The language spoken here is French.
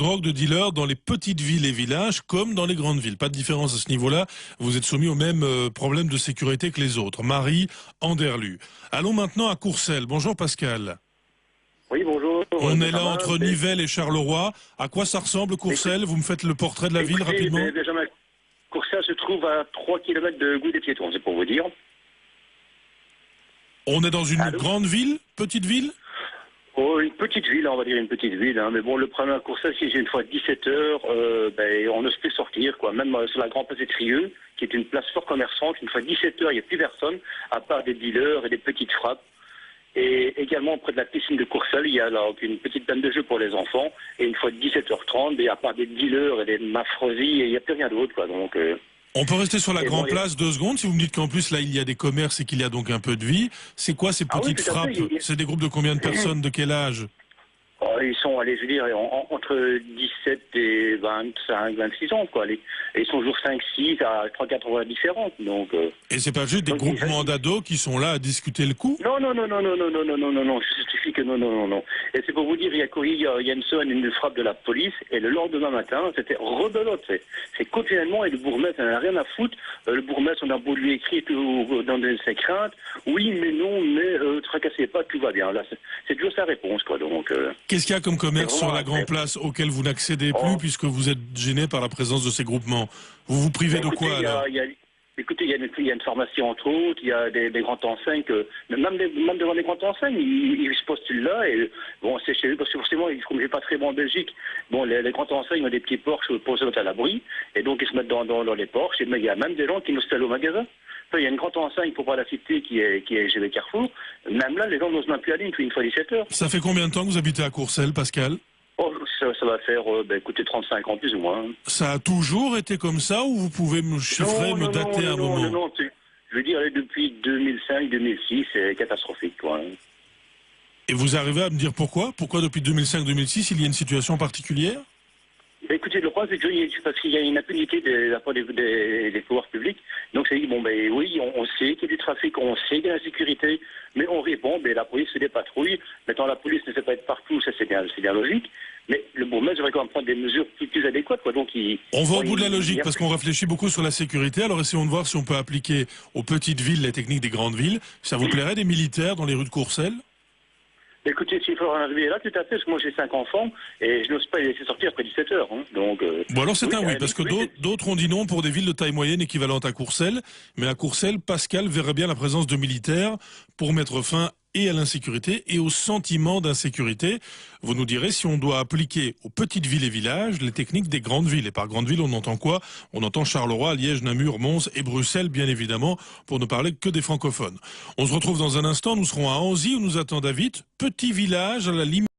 Drogue de dealers dans les petites villes et villages comme dans les grandes villes. Pas de différence à ce niveau-là. Vous êtes soumis au même problème de sécurité que les autres. Marie, Anderlu. Allons maintenant à Courcelles. Bonjour Pascal. Oui, bonjour. On est là Benjamin, entre Nivelles et Charleroi. À quoi ça ressemble Courcelles? Vous me faites le portrait de la ville rapidement. Benjamin, Courcelles se trouve à 3 km de Gouy des Piétons, c'est pour vous dire. On est dans une Allô? grande ville? Petite ville? Oh, une petite ville, on va dire une petite ville. Hein. Mais bon, le problème à Courcelles, c'est que j'ai une fois 17 heures, on n'ose plus sortir, quoi. Même sur la grande place des Trieux, qui est une place fort commerçante, une fois 17 heures, il n'y a plus personne, à part des dealers et des petites frappes. Et également, près de la piscine de Courcelles, il y a là une petite bande de jeu pour les enfants. Et une fois 17h30, à part des dealers et des mafrosies, il n'y a plus rien d'autre, quoi. Donc, On peut rester sur la et grande bon, place 2 secondes. Si vous me dites qu'en plus, là, il y a des commerces et qu'il y a donc un peu de vie. C'est quoi ces ah oui, petites tout à fait. frappes? C'est des groupes de combien de personnes? De quel âge? Ils sont, allez, je veux dire, entre 17 et 25, 26 ans, quoi. Et ils sont toujours 5, 6 à 3, 4 heures différentes. Donc, Et c'est pas juste des donc, groupements d'ados qui sont là à discuter le coup? non, non, non, non, non, non, non, non, non, non, non, je justifie que non, non, non, non. Et c'est pour vous dire, il y a une semaine, une frappe de la police, et le lendemain matin, c'était rebelote. C'est quotidiennement, et le bourgmestre n'en a rien à foutre. Le bourgmestre, on a beau lui écrire dans ses craintes, oui, mais non, mais tracassez pas, tout va bien. Là, c'est toujours sa réponse, quoi. Donc, Qu'est-ce qu'il y a comme commerce c'est sur vraiment la grande place auquel vous n'accédez plus Oh. puisque vous êtes gêné par la présence de ces groupements? Vous vous privez de Écoutez, quoi alors? écoutez, il y a une pharmacie entre autres, il y a des grandes enseignes, même devant les grandes enseignes, ils se postulent là, et bon, c'est chez eux, parce que forcément, comme je vais pas très bon en Belgique, bon, les grandes enseignes ont des petits porches pour se mettre à l'abri, et donc ils se mettent dans les porches, et il y a même des gens qui nous installent au magasin. Enfin, il y a une grande enseigne, pour pas la citer, qui est chez Carrefour, même là, les gens n'osent même plus aller une fois 17 heures. Ça fait combien de temps que vous habitez à Courcelles, Pascal? Oh, ça va faire, écoutez, 35 ans plus ou moins. Ça a toujours été comme ça ou vous pouvez me chiffrer, me dater un moment? Non, je veux dire, depuis 2005-2006, c'est catastrophique, quoi. Et vous arrivez à me dire pourquoi? Pourquoi depuis 2005-2006, il y a une situation particulière? Écoutez, le problème, c'est que parce qu'il y a une impunité de la part des pouvoirs publics. Donc, c'est dit, bon, oui, on sait qu'il y a du trafic, on sait qu'il y a la sécurité, mais on répond, la police se dépatrouille. Maintenant, la police ne fait pas être partout, ça c'est bien logique. Mais le bourgmestre devrait quand même prendre des mesures plus adéquates, quoi. Donc, On va au bout de la logique parce qu'on réfléchit beaucoup sur la sécurité. Alors essayons de voir si on peut appliquer aux petites villes les techniques des grandes villes. Ça vous plairait des militaires dans les rues de Courcelles? Écoutez, s'il faut arriver là, tout à fait, parce que moi j'ai 5 enfants et je n'ose pas les laisser sortir après 17 heures. Hein. Donc, Bon alors c'est oui, un oui, parce que d'autres ont dit non pour des villes de taille moyenne équivalentes à Courcelles. Mais à Courcelles, Pascal verrait bien la présence de militaires pour mettre fin et à l'insécurité et au sentiment d'insécurité. Vous nous direz si on doit appliquer aux petites villes et villages les techniques des grandes villes. Et par grandes villes, on entend quoi? On entend Charleroi, Liège, Namur, Mons et Bruxelles, bien évidemment, pour ne parler que des francophones. On se retrouve dans un instant, nous serons à Anzy où nous attend David, petit village à la limite